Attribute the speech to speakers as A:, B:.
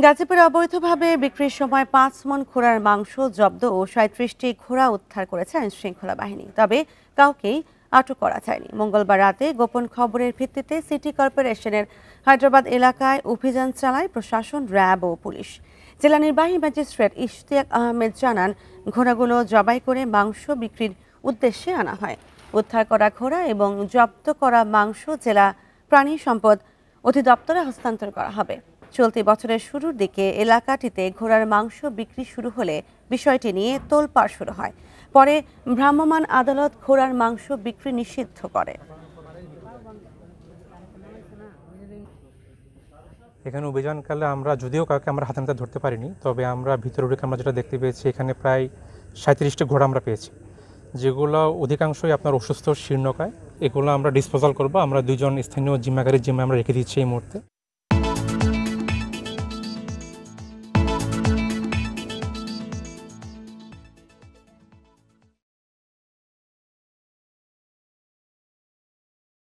A: গাজীপুরে অবৈধভাবে বিক্রির সময় ৫ মণ ঘোড়ার মাংস জব্দ ও ৩৭টি ঘোড়া উদ্ধার করেছে আইনশৃঙ্খলা বাহিনী। তবে কাউকেই আটক করা যায়নি। মঙ্গলবার রাতে গোপন খবরের ভিত্তিতে সিটি কর্পোরেশনের হায়দ্রাবাদ এলাকায় অভিযান চালায় প্রশাসন, র্যাব ও পুলিশ। জেলা নির্বাহী ম্যাজিস্ট্রেট ইশতিয়াক আহমেদ জানান, ঘোড়াগুলো জবাই করে মাংস বিক্রির উদ্দেশ্যে আনা হয়। উদ্ধার করা ঘোড়া এবং জব্দ করা মাংস জেলা প্রাণী সম্পদ অধিদপ্তরে হস্তান্তর করা হবে। চলতি বছরের শুরুর দিকে এলাকাটিতে ঘোড়ার মাংস বিক্রি শুরু হলে বিষয়টি নিয়ে তোলপাড় শুরু হয়। পরে ভ্রাম্যমাণ আদালত ঘোড়ার মাংস বিক্রি নিষিদ্ধ করে।
B: এখানে অভিযানকালে আমরা যদিও কাউকে আমরা হাতে নাতে ধরতে পারিনি, তবে আমরা ভিতরে ঢুকে আমরা যেটা দেখতে পেয়েছি, এখানে প্রায় ৩৭টি ঘোড়া আমরা পেয়েছি, যেগুলো অধিকাংশই আপনার অসুস্থ শীর্ণকায়। এগুলো আমরা ডিসপোজাল করবো। আমরা ২ জন স্থানীয় জিম্মাগারের জিম্মায় আমরা রেখে দিচ্ছি এই মুহূর্তে।